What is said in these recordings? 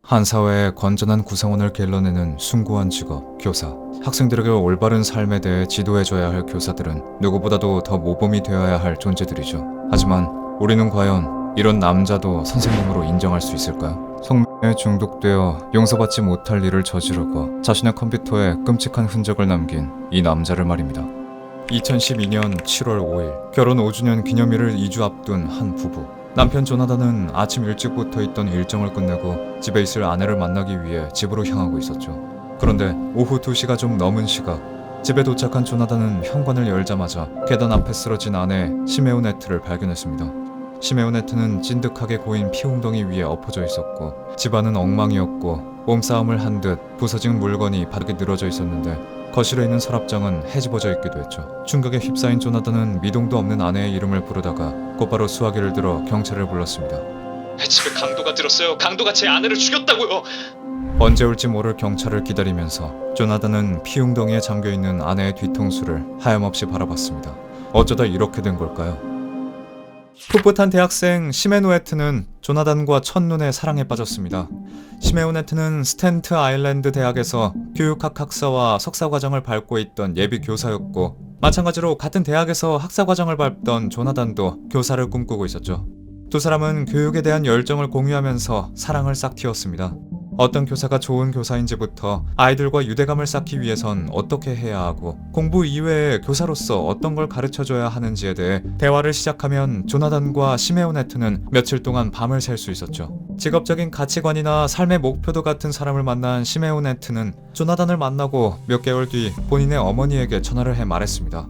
한 사회의 건전한 구성원을 길러내는 숭고한 직업, 교사. 학생들에게 올바른 삶에 대해 지도해줘야 할 교사들은 누구보다도 더 모범이 되어야 할 존재들이죠. 하지만 우리는 과연 이런 남자도 선생님으로 인정할 수 있을까요? 성매에 중독되어 용서받지 못할 일을 저지르고 자신의 컴퓨터에 끔찍한 흔적을 남긴 이 남자를 말입니다. 2012년 7월 5일 결혼 5주년 기념일을 2주 앞둔 한 부부. 남편 조나단은 아침 일찍부터 있던 일정을 끝내고 집에 있을 아내를 만나기 위해 집으로 향하고 있었죠. 그런데 오후 2시가 좀 넘은 시각, 집에 도착한 조나단은 현관을 열자마자 계단 앞에 쓰러진 아내 시메오네트를 발견했습니다. 시메오네트는 찐득하게 고인 피웅덩이 위에 엎어져 있었고 집안은 엉망이었고 몸싸움을 한 듯 부서진 물건이 바닥에 늘어져 있었는데 거실에 있는 서랍장은 헤집어져 있기도 했죠. 충격에 휩싸인 조나단은 미동도 없는 아내의 이름을 부르다가 곧바로 수화기를 들어 경찰을 불렀습니다. 집에 강도가 들었어요. 강도가 제 아내를 죽였다고요. 언제 올지 모를 경찰을 기다리면서 조나단은 피웅덩이에 잠겨있는 아내의 뒤통수를 하염없이 바라봤습니다. 어쩌다 이렇게 된 걸까요? 풋풋한 대학생 시메노에트는 조나단과 첫눈에 사랑에 빠졌습니다. 시메오네트는 스탠트 아일랜드 대학에서 교육학 학사와 석사과정을 밟고 있던 예비 교사였고 마찬가지로 같은 대학에서 학사과정을 밟던 조나단도 교사를 꿈꾸고 있었죠. 두 사람은 교육에 대한 열정을 공유하면서 사랑을 싹 틔웠습니다. 어떤 교사가 좋은 교사인지부터 아이들과 유대감을 쌓기 위해선 어떻게 해야 하고 공부 이외에 교사로서 어떤 걸 가르쳐줘야 하는지에 대해 대화를 시작하면 조나단과 시메오네트는 며칠 동안 밤을 샐 수 있었죠. 직업적인 가치관이나 삶의 목표도 같은 사람을 만난 시메오네트는 조나단을 만나고 몇 개월 뒤 본인의 어머니에게 전화를 해 말했습니다.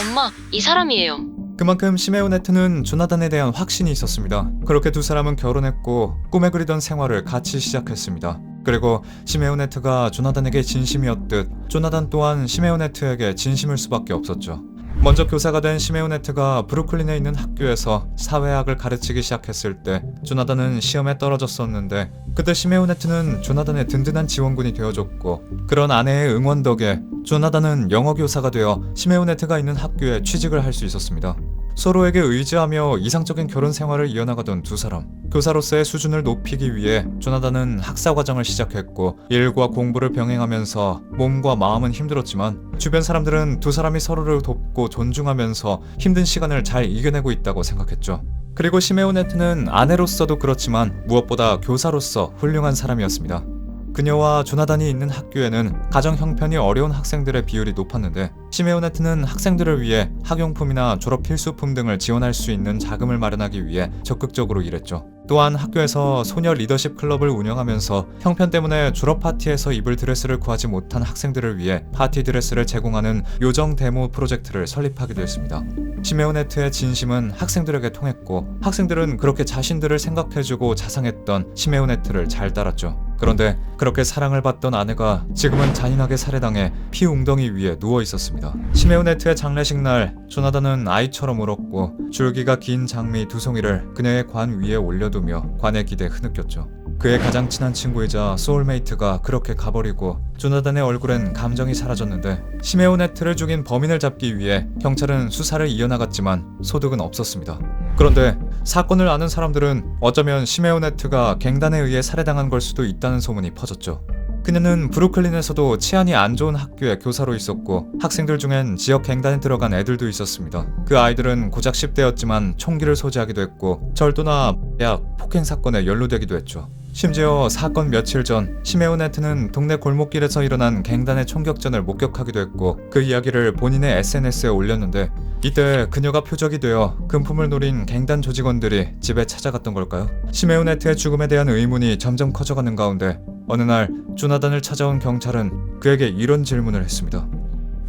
엄마, 이 사람이에요. 그만큼 시메오네트는 조나단에 대한 확신이 있었습니다. 그렇게 두 사람은 결혼했고 꿈에 그리던 생활을 같이 시작했습니다. 그리고 시메오네트가 조나단에게 진심이었듯 조나단 또한 시메오네트에게 진심일 수밖에 없었죠. 먼저 교사가 된 시메오네트가 브루클린에 있는 학교에서 사회학을 가르치기 시작했을 때 조나단은 시험에 떨어졌었는데 그때 시메오네트는 조나단의 든든한 지원군이 되어줬고 그런 아내의 응원 덕에 조나단은 영어 교사가 되어 시메오네트가 있는 학교에 취직을 할 수 있었습니다. 서로에게 의지하며 이상적인 결혼 생활을 이어나가던 두 사람. 교사로서의 수준을 높이기 위해 조나단은 학사 과정을 시작했고 일과 공부를 병행하면서 몸과 마음은 힘들었지만 주변 사람들은 두 사람이 서로를 돕고 존중하면서 힘든 시간을 잘 이겨내고 있다고 생각했죠. 그리고 시메오네트는 아내로서도 그렇지만 무엇보다 교사로서 훌륭한 사람이었습니다. 그녀와 조나단이 있는 학교에는 가정 형편이 어려운 학생들의 비율이 높았는데 시메오네트는 학생들을 위해 학용품이나 졸업 필수품 등을 지원할 수 있는 자금을 마련하기 위해 적극적으로 일했죠. 또한 학교에서 소녀 리더십 클럽을 운영하면서 형편 때문에 졸업 파티에서 입을 드레스를 구하지 못한 학생들을 위해 파티 드레스를 제공하는 요정 데모 프로젝트를 설립하기도 했습니다. 시메오네트의 진심은 학생들에게 통했고 학생들은 그렇게 자신들을 생각해주고 자상했던 시메오네트를 잘 따랐죠. 그런데 그렇게 사랑을 받던 아내가 지금은 잔인하게 살해당해 피 웅덩이 위에 누워 있었습니다. 시메오네트의 장례식 날 조나단은 아이처럼 울었고 줄기가 긴 장미 두 송이를 그녀의 관 위에 올려두며 관의 기대에 흐느꼈죠. 그의 가장 친한 친구이자 소울메이트가 그렇게 가버리고 조나단의 얼굴엔 감정이 사라졌는데 시메오네트를 죽인 범인을 잡기 위해 경찰은 수사를 이어나갔지만 소득은 없었습니다. 그런데 사건을 아는 사람들은 어쩌면 시메오네트가 갱단에 의해 살해당한 걸 수도 있다는 소문이 퍼졌죠. 그녀는 브루클린에서도 치안이 안 좋은 학교의 교사로 있었고 학생들 중엔 지역 갱단에 들어간 애들도 있었습니다. 그 아이들은 고작 10대였지만 총기를 소지하기도 했고 절도나 약 폭행 사건에 연루되기도 했죠. 심지어 사건 며칠 전 시메오네트는 동네 골목길에서 일어난 갱단의 총격전을 목격하기도 했고 그 이야기를 본인의 SNS에 올렸는데 이때 그녀가 표적이 되어 금품을 노린 갱단 조직원들이 집에 찾아갔던 걸까요? 시메오네트의 죽음에 대한 의문이 점점 커져가는 가운데 어느 날 조나단을 찾아온 경찰은 그에게 이런 질문을 했습니다.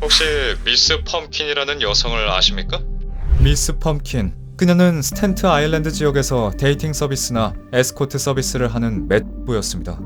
혹시 미스 펌킨이라는 여성을 아십니까? 미스 펌킨. 그녀는 스탠트 아일랜드 지역에서 데이팅 서비스나 에스코트 서비스를 하는 맷부였습니다.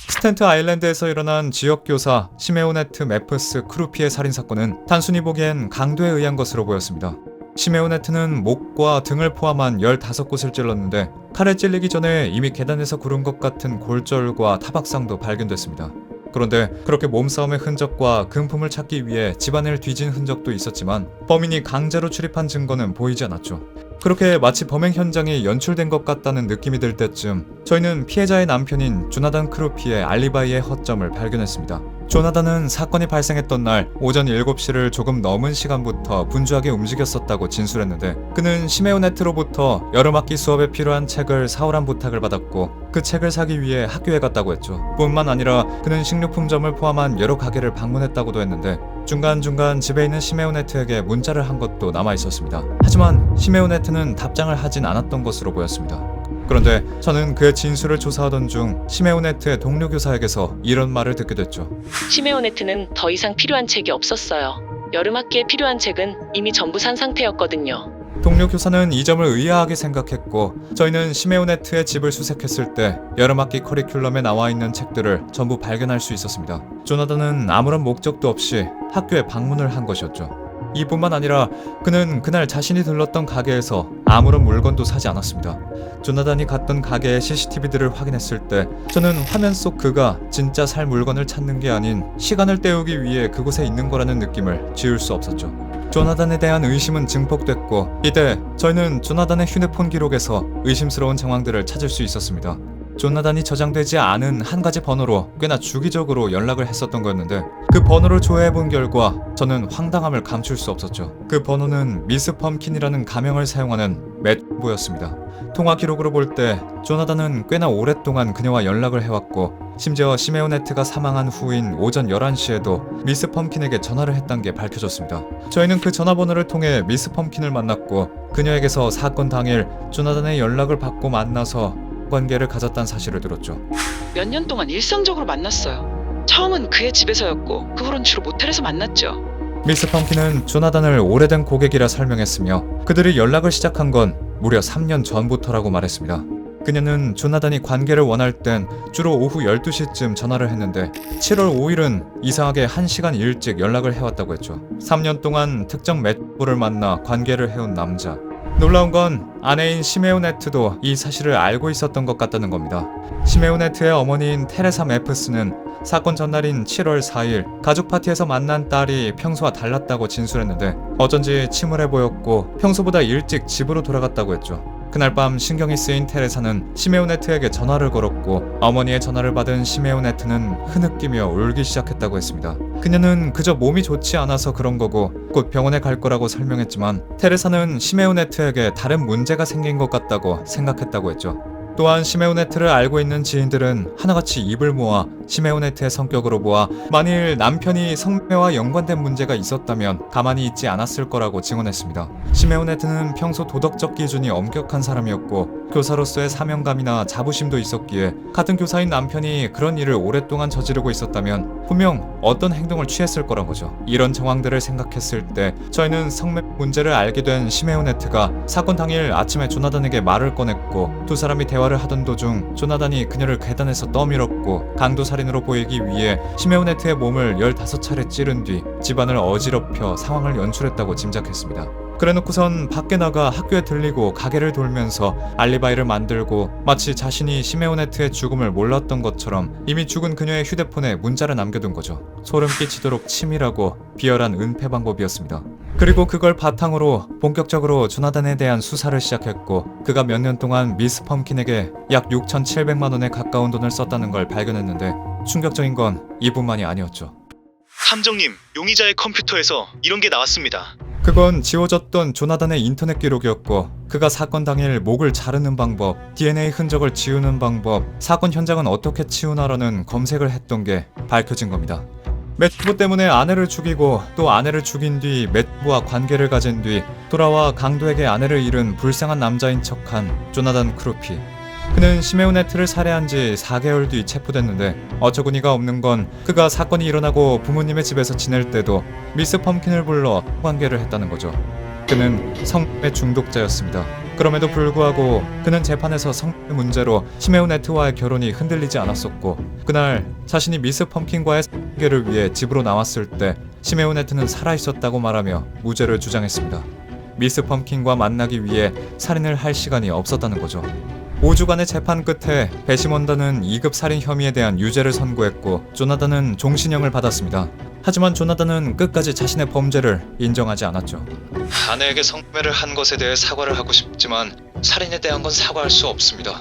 스탠트 아일랜드에서 일어난 지역교사 시메오네트 메프스 크루피의 살인사건은 단순히 보기엔 강도에 의한 것으로 보였습니다. 시메오네트는 목과 등을 포함한 15곳을 찔렀는데 칼에 찔리기 전에 이미 계단에서 구른 것 같은 골절과 타박상도 발견됐습니다. 그런데 그렇게 몸싸움의 흔적과 금품을 찾기 위해 집안을 뒤진 흔적도 있었지만 범인이 강제로 출입한 증거는 보이지 않았죠. 그렇게 마치 범행 현장이 연출된 것 같다는 느낌이 들 때쯤 저희는 피해자의 남편인 조나단 크루피의 알리바이의 허점을 발견했습니다. 조나단은 사건이 발생했던 날 오전 7시를 조금 넘은 시간부터 분주하게 움직였었다고 진술했는데, 그는 시메오네트로부터 여름학기 수업에 필요한 책을 사오란 부탁을 받았고 그 책을 사기 위해 학교에 갔다고 했죠. 뿐만 아니라 그는 식료품점을 포함한 여러 가게를 방문했다고도 했는데, 중간중간 집에 있는 시메오네트에게 문자를 한 것도 남아있었습니다. 하지만 시메오네트는 답장을 하진 않았던 것으로 보였습니다. 그런데 저는 그의 진술을 조사하던 중 시메오네트의 동료 교사에게서 이런 말을 듣게 됐죠. 시메오네트는 더 이상 필요한 책이 없었어요. 여름학기에 필요한 책은 이미 전부 산 상태였거든요. 동료 교사는 이 점을 의아하게 생각했고, 저희는 시메오네트의 집을 수색했을 때 여름학기 커리큘럼에 나와 있는 책들을 전부 발견할 수 있었습니다. 조나단은 아무런 목적도 없이 학교에 방문을 한 것이었죠. 이뿐만 아니라 그는 그날 자신이 들렀던 가게에서 아무런 물건도 사지 않았습니다. 조나단이 갔던 가게의 CCTV들을 확인했을 때 저는 화면 속 그가 진짜 살 물건을 찾는 게 아닌 시간을 때우기 위해 그곳에 있는 거라는 느낌을 지울 수 없었죠. 조나단에 대한 의심은 증폭됐고, 이때 저희는 조나단의 휴대폰 기록에서 의심스러운 정황들을 찾을 수 있었습니다. 조나단이 저장되지 않은 한 가지 번호로 꽤나 주기적으로 연락을 했었던 거였는데, 그 번호를 조회해본 결과 저는 황당함을 감출 수 없었죠. 그 번호는 미스 펌킨이라는 가명을 사용하는 맷보였습니다. 통화 기록으로 볼 때 조나단은 꽤나 오랫동안 그녀와 연락을 해왔고, 심지어 시메오네트가 사망한 후인 오전 11시에도 미스 펌킨에게 전화를 했다는 게 밝혀졌습니다. 저희는 그 전화번호를 통해 미스 펌킨을 만났고, 그녀에게서 사건 당일 조나단의 연락을 받고 만나서 관계를 가졌다는 사실을 들었죠. 몇 년 동안 일상적으로 만났어요. 처음은 그의 집에서였고 그 후론 주로 모텔에서 만났죠. 미스 펌킨은 조나단을 오래된 고객이라 설명했으며, 그들이 연락을 시작한 건 무려 3년 전부터라고 말했습니다. 그녀는 조나단이 관계를 원할 땐 주로 오후 12시쯤 전화를 했는데 7월 5일은 이상하게 1시간 일찍 연락을 해왔다고 했죠. 3년 동안 특정 맷보를 만나 관계를 해온 남자. 놀라운 건 아내인 시메오네트도 이 사실을 알고 있었던 것 같다는 겁니다. 시메오네트의 어머니인 테레사 메프스는 사건 전날인 7월 4일 가족 파티에서 만난 딸이 평소와 달랐다고 진술했는데, 어쩐지 침울해 보였고 평소보다 일찍 집으로 돌아갔다고 했죠. 그날 밤 신경이 쓰인 테레사는 시메오네트에게 전화를 걸었고, 어머니의 전화를 받은 시메오네트는 흐느끼며 울기 시작했다고 했습니다. 그녀는 그저 몸이 좋지 않아서 그런 거고 곧 병원에 갈 거라고 설명했지만, 테레사는 시메오네트에게 다른 문제가 생긴 것 같다고 생각했다고 했죠. 또한 시메오네트를 알고 있는 지인들은 하나같이 입을 모아 시메오네트의 성격으로 보아 만일 남편이 성매와 연관된 문제가 있었다면 가만히 있지 않았을 거라고 증언했습니다. 시메오네트는 평소 도덕적 기준이 엄격한 사람이었고 교사로서의 사명감이나 자부심도 있었기에 같은 교사인 남편이 그런 일을 오랫동안 저지르고 있었다면 분명 어떤 행동을 취했을 거란 거죠. 이런 정황들을 생각했을 때 저희는 성매 문제를 알게 된 시메오네트가 사건 당일 아침에 조나단에게 말을 꺼냈고, 두 사람이 대화를 하던 도중 조나단이 그녀를 계단에서 떠밀었고 강도살인으로 보이기 위해 시메오네트의 몸을 15차례 찌른 뒤 집안을 어지럽혀 상황을 연출했다고 짐작했습니다. 그래놓고선 밖에 나가 학교에 들리고 가게를 돌면서 알리바이를 만들고 마치 자신이 시메오네트의 죽음을 몰랐던 것처럼 이미 죽은 그녀의 휴대폰에 문자를 남겨둔 거죠. 소름 끼치도록 치밀하고 비열한 은폐 방법이었습니다. 그리고 그걸 바탕으로 본격적으로 조나단에 대한 수사를 시작했고, 그가 몇 년 동안 미스 펌킨에게 약 6,700만 원에 가까운 돈을 썼다는 걸 발견했는데, 충격적인 건 이뿐만이 아니었죠. 함정님, 용의자의 컴퓨터에서 이런 게 나왔습니다. 그건 지워졌던 조나단의 인터넷 기록이었고, 그가 사건 당일 목을 자르는 방법, DNA 흔적을 지우는 방법, 사건 현장은 어떻게 치우나라는 검색을 했던 게 밝혀진 겁니다. 맷부 때문에 아내를 죽이고 또 아내를 죽인 뒤 맷부와 관계를 가진 뒤 돌아와 강도에게 아내를 잃은 불쌍한 남자인 척한 조나단 크루피. 그는 시메오네트를 살해한 지 4개월 뒤 체포됐는데, 어처구니가 없는 건 그가 사건이 일어나고 부모님의 집에서 지낼 때도 미스 펌킨을 불러 관계를 했다는 거죠. 그는 성매 중독자였습니다. 그럼에도 불구하고 그는 재판에서 성매 문제로 시메오네트와의 결혼이 흔들리지 않았었고, 그날 자신이 미스 펌킨과의 관계를 위해 집으로 나왔을 때 시메오네트는 살아있었다고 말하며 무죄를 주장했습니다. 미스 펌킨과 만나기 위해 살인을 할 시간이 없었다는 거죠. 5주간의 재판 끝에 배심원단은 2급 살인 혐의에 대한 유죄를 선고했고, 조나단은 종신형을 받았습니다. 하지만 조나단은 끝까지 자신의 범죄를 인정하지 않았죠. 아내에게 성매매를 한 것에 대해 사과를 하고 싶지만 살인에 대한 건 사과할 수 없습니다.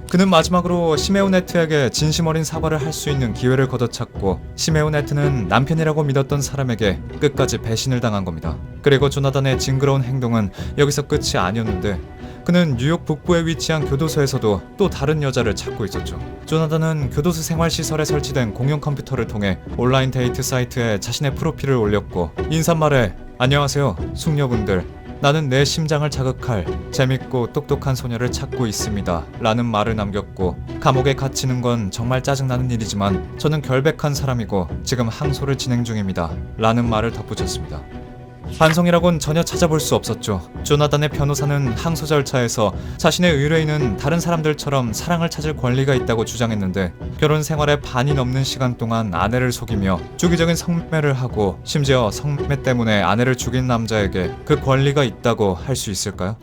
그는 마지막으로 시메오네트에게 진심 어린 사과를 할 수 있는 기회를 걷어찼고, 시메오네트는 남편이라고 믿었던 사람에게 끝까지 배신을 당한 겁니다. 그리고 조나단의 징그러운 행동은 여기서 끝이 아니었는데, 그는 뉴욕 북부에 위치한 교도소에서도 또 다른 여자를 찾고 있었죠. 조나단은 교도소 생활시설에 설치된 공용 컴퓨터를 통해 온라인 데이트 사이트에 자신의 프로필을 올렸고, 인사말에 "안녕하세요, 숙녀분들. 나는 내 심장을 자극할 재밌고 똑똑한 소녀를 찾고 있습니다 라는 말을 남겼고, 감옥에 갇히는 건 정말 짜증나는 일이지만 저는 결백한 사람이고 지금 항소를 진행 중입니다 라는 말을 덧붙였습니다. 반성이라곤 전혀 찾아볼 수 없었죠. 조나단의 변호사는 항소 절차에서 자신의 의뢰인은 다른 사람들처럼 사랑을 찾을 권리가 있다고 주장했는데, 결혼 생활의 반이 넘는 시간 동안 아내를 속이며 주기적인 성매매를 하고 심지어 성매매 때문에 아내를 죽인 남자에게 그 권리가 있다고 할 수 있을까요?